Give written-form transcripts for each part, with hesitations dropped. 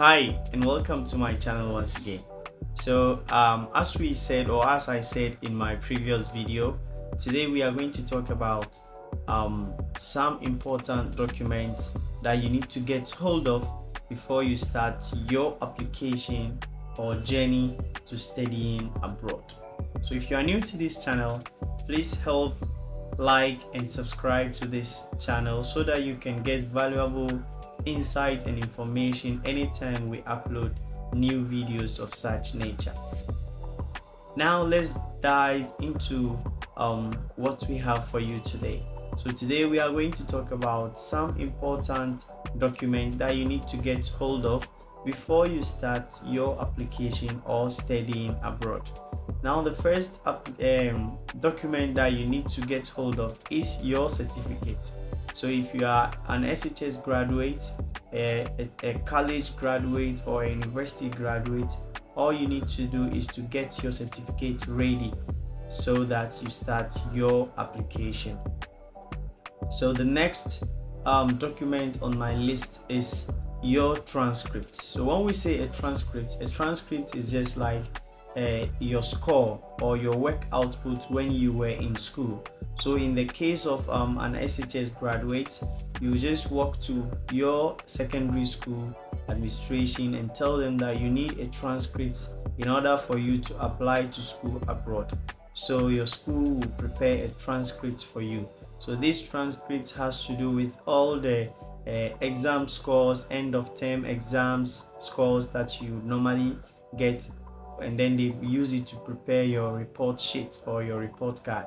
Hi and welcome to my channel once again. As I said in my previous video, today we are going to talk about some important documents that you need to get hold of before you start your application or journey to studying abroad. So if you are new to this channel, please help like and subscribe to this channel so that you can get valuable insight and information anytime we upload new videos of such nature. Now let's dive into what we have for you today. So today we are going to talk about some important documents that you need to get hold of before you start your application or studying abroad. Now the first document that you need to get hold of is your certificate. So if you are an SHS graduate, a college graduate, or a university graduate, all you need to do is to get your certificate ready so that you start your application. So the next document on my list is your transcript. So when we say a transcript is just like your score or your work output when you were in school. So in the case of an SHS graduate, you just walk to your secondary school administration and tell them that you need a transcript in order for you to apply to school abroad. So your school will prepare a transcript for you. So this transcript has to do with all the exam scores, end of term exams scores that you normally get, and then they use it to prepare your report sheet or your report card.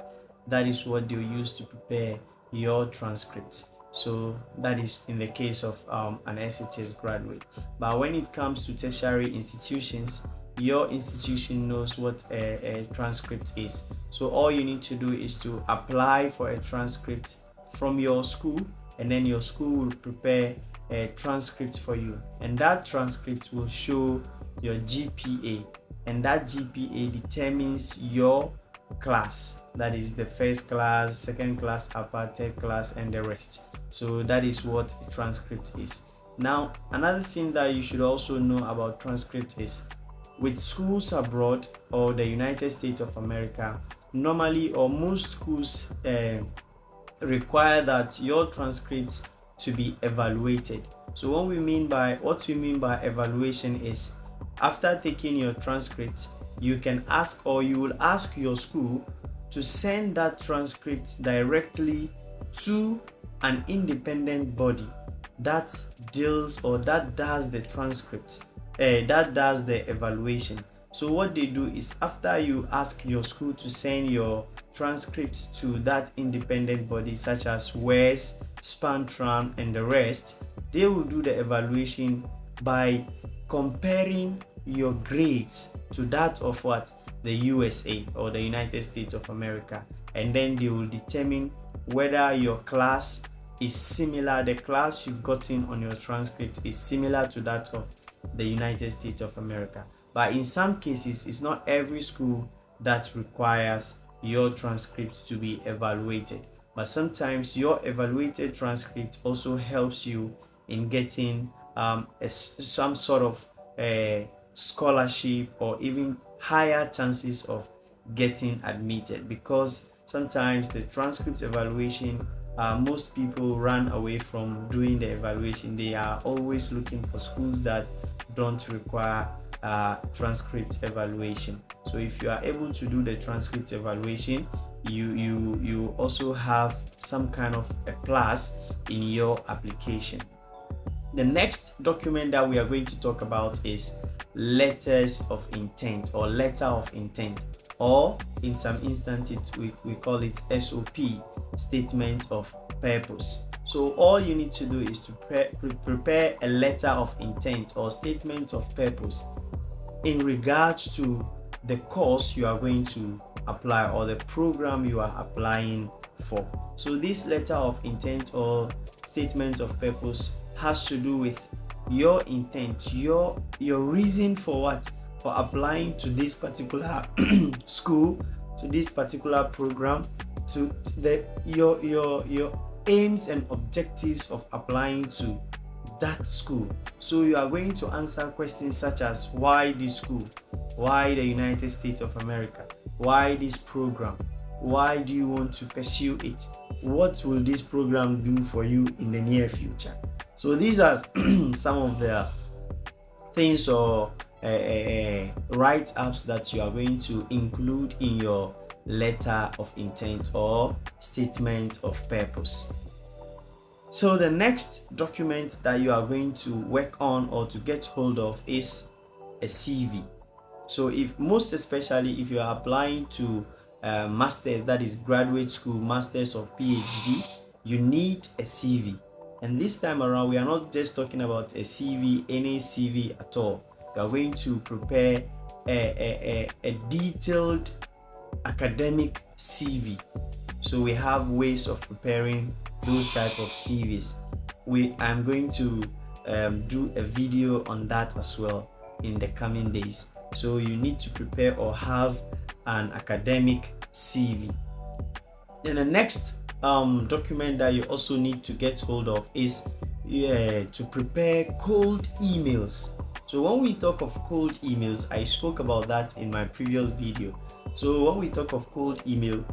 That is what they'll use to prepare your transcript. So that is in the case of an SHS graduate. But when it comes to tertiary institutions, your institution knows what a transcript is. So all you need to do is to apply for a transcript from your school, and then your school will prepare a transcript for you, and that transcript will show your GPA, and that GPA determines your class. That is the first class, second class, upper, third class, and the rest. So that is what a transcript is. Now another thing that you should also know about transcript is, with schools abroad or the United States of America, normally or most schools require that your transcripts to be evaluated. So what we mean by evaluation is, after taking your transcript, you can ask, or you will ask your school to send that transcript directly to an independent body that deals or that does the transcript, that does the evaluation. So what they do is, after you ask your school to send your transcript to that independent body such as WES, Spantram, and the rest, they will do the evaluation by comparing your grades to that of the USA or the United States of America, and then they will determine whether your class is similar, the class you've gotten on your transcript is similar to that of the United States of America. But in some cases, it's not every school that requires your transcript to be evaluated, but sometimes your evaluated transcript also helps you in getting some sort of scholarship or even higher chances of getting admitted, because sometimes the transcript evaluation, most people run away from doing the evaluation. They are always looking for schools that don't require transcript evaluation. So if you are able to do the transcript evaluation, you also have some kind of a plus in your application. The next document that we are going to talk about is letters of intent or letter of intent, or in some instances we call it SOP, statement of purpose. So all you need to do is to prepare a letter of intent or statement of purpose in regards to the course you are going to apply or the program you are applying for. So this letter of intent or statement of purpose has to do with your intent, your reason for applying to this particular school, to this particular program, to your aims and objectives of applying to that school. So you are going to answer questions such as why this school, why the United States of America, why this program, why do you want to pursue it, what will this program do for you in the near future. So these are some of the things or write-ups that you are going to include in your letter of intent or statement of purpose. So the next document that you are going to work on or to get hold of is a CV. So if most especially if you are applying to masters, that is graduate school, masters of PhD, you need a CV. And this time around, we are not just talking about a CV, any CV at all. We are going to prepare a detailed academic CV. So we have ways of preparing those type of CVs. I'm going to do a video on that as well in the coming days. So you need to prepare or have an academic CV. Then the next document that you also need to get hold of is to prepare cold emails. So when we talk of cold emails, I spoke about that in my previous video. So when we talk of cold email,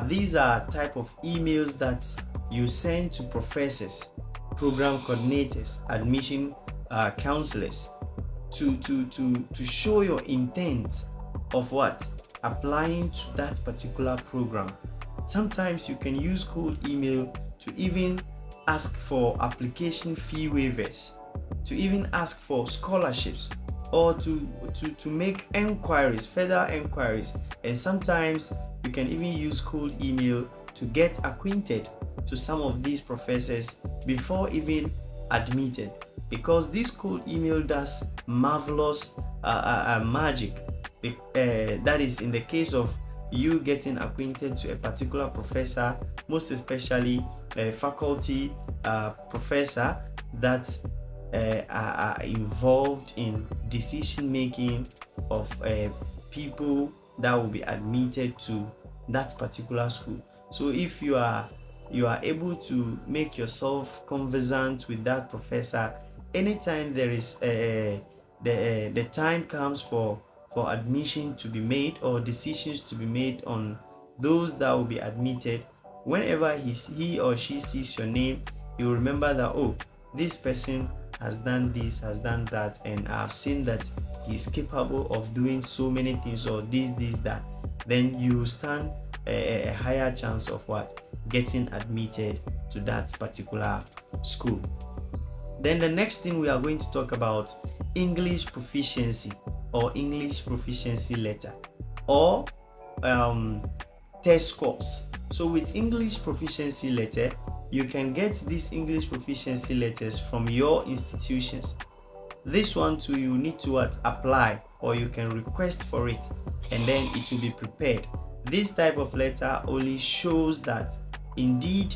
these are type of emails that you send to professors, program coordinators, admission counselors to show your intent of what? Applying to that particular program. Sometimes you can use cold email to even ask for application fee waivers, to even ask for scholarships, or to make enquiries, further enquiries. And sometimes you can even use cold email to get acquainted to some of these professors before even admitted, because this cold email does marvelous magic. That is in the case of you getting acquainted to a particular professor, most especially a faculty professor that are involved in decision making of people that will be admitted to that particular school. So if you are able to make yourself conversant with that professor, anytime there is the time comes for admission to be made or decisions to be made on those that will be admitted, whenever he or she sees your name, he will remember that, oh, this person has done this, has done that, and I've seen that he's capable of doing so many things, or this, that. Then you stand a higher chance of what? Getting admitted to that particular school. Then the next thing we are going to talk about, English proficiency or English proficiency letter or test scores. So with English proficiency letter, you can get these English proficiency letters from your institutions. This one too, you need to apply, or you can request for it, and then it will be prepared. This type of letter only shows that indeed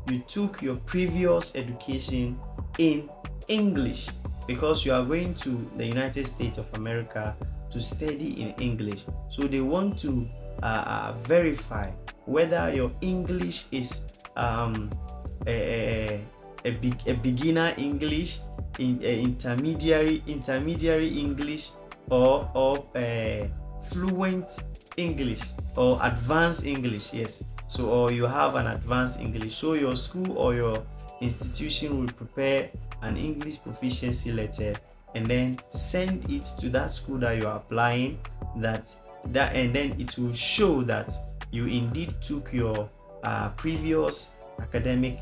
you took your previous education in English, because you are going to the United States of America to study in English. So they want to verify whether your English is a beginner English, intermediary English, or fluent English, or advanced English. Yes. So, or you have an advanced English. So your school or your institution will prepare an English proficiency letter and then send it to that school that you are applying, and then it will show that you indeed took your previous academic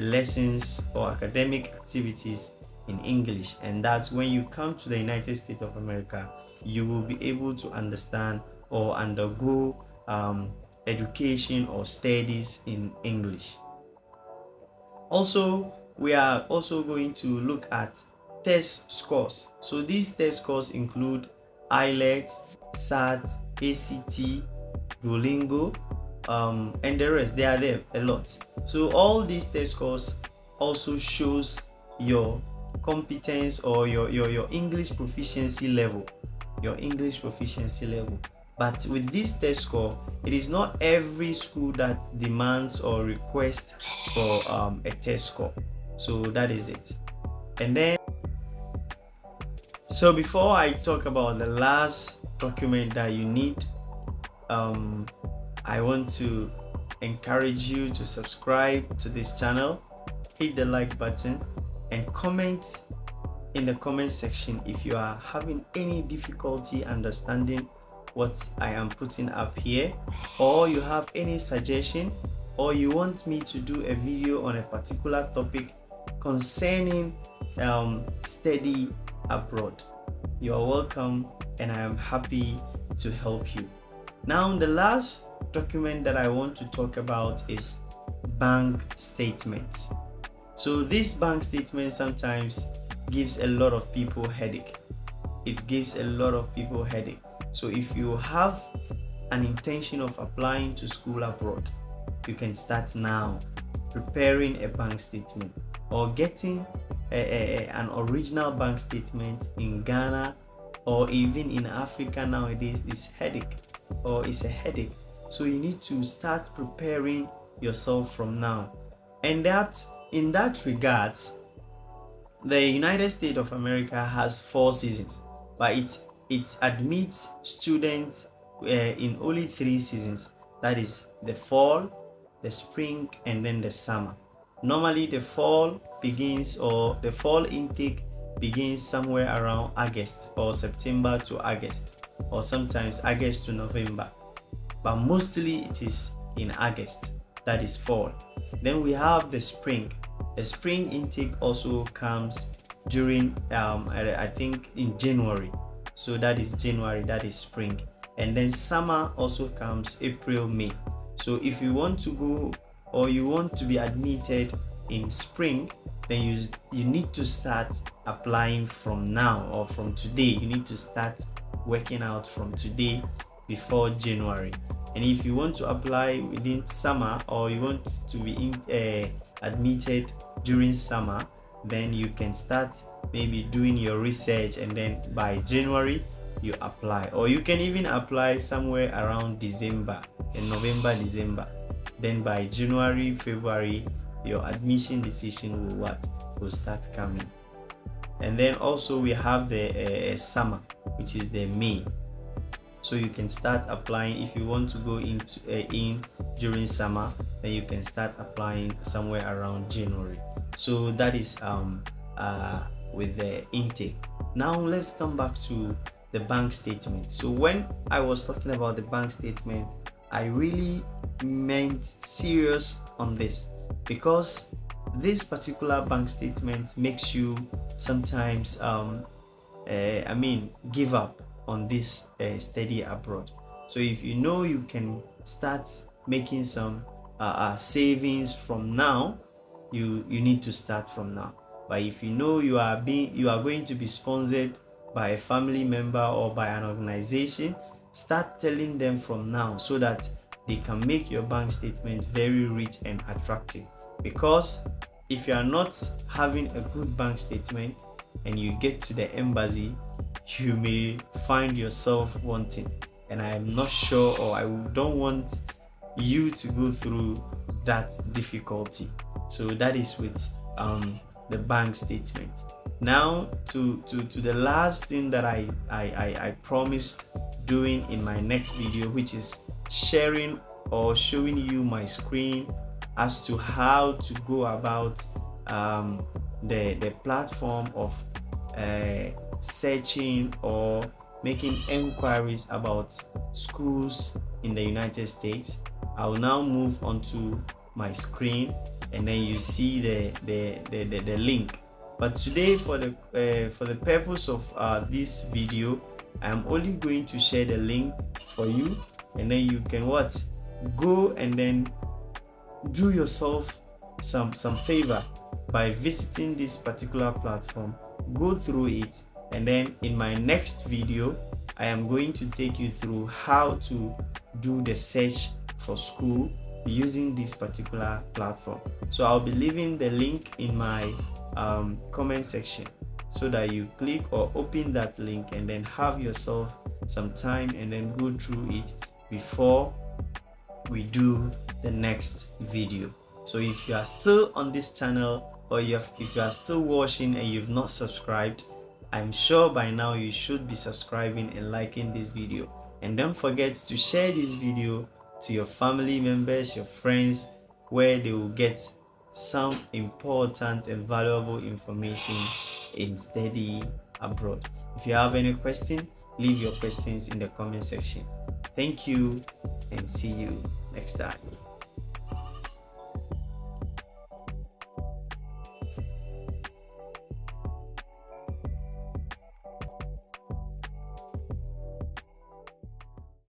lessons or academic activities in English, and that's when you come to the United States of America, you will be able to understand or undergo education or studies in English. Also, we are also going to look at test scores. So these test scores include IELTS, SAT, ACT, Duolingo, and the rest. They are there a lot. So all these test scores also shows your competence or your English proficiency level. But with this test score, it is not every school that demands or requests for a test score. So that is it. And then, so before I talk about the last document that you need, I want to encourage you to subscribe to this channel, hit the like button, and comment in the comment section if you are having any difficulty understanding what I am putting up here, or you have any suggestion, or you want me to do a video on a particular topic concerning study abroad. You are welcome, and I am happy to help you. Now, the last document that I want to talk about is bank statements. So this bank statement sometimes gives a lot of people headache. It gives a lot of people headache. So if you have an intention of applying to school abroad, you can start now preparing a bank statement, or getting an original bank statement in Ghana or even in Africa nowadays is headache, or it's a headache. So you need to start preparing yourself from now. And that, in that regards, the United States of America has 4 seasons, but it admits students in only 3 seasons. That is the fall, the spring, and then the summer. Normally the fall begins, or the fall intake begins somewhere around August, or September to August, or sometimes August to November, but mostly it is in August. That is fall. Then we have the spring. The spring intake also comes during I think in January. So that is January, that is spring. And then summer also comes April, May. So if you want to go, or you want to be admitted in spring, then you need to start applying from now, or from today. You need to start working out from today before January. And if you want to apply within summer, or you want to be admitted during summer, then you can start maybe doing your research, and then by January you apply. Or you can even apply somewhere around December, in November, December. Then by January, February, your admission decision will start coming. And then also we have the summer, which is the May. So you can start applying if you want to go into in during summer. Then you can start applying somewhere around January. So that is with the intake. Now let's come back to the bank statement. So when I was talking about the bank statement, I really meant serious on this, because this particular bank statement makes you sometimes give up on this study abroad. So if you know you can start making some savings from now, you need to start from now. But if you know you are going to be sponsored by a family member or by an organization, start telling them from now, so that they can make your bank statement very rich and attractive. Because if you are not having a good bank statement and you get to the embassy, you may find yourself wanting, and I am not sure, or I don't want you to go through that difficulty. So that is with the bank statement. Now to the last thing that I promised doing in my next video, which is sharing or showing you my screen as to how to go about the platform of searching or making inquiries about schools in the United States. I will now move on to my screen, and then you see the link. But today, for the purpose of this video, I am only going to share the link for you, and then you can go and then do yourself some favor by visiting this particular platform. Go through it, and then in my next video I am going to take you through how to do the search for school using this particular platform. So I'll be leaving the link in my comment section, so that you click or open that link and then have yourself some time and then go through it before we do the next video. So if you are still on this channel, or if you are still watching and you've not subscribed, I'm sure by now you should be subscribing and liking this video. And don't forget to share this video to your family members, your friends, where they will get some important and valuable information in study abroad. If you have any question, leave your questions in the comment section. Thank you and see you next time.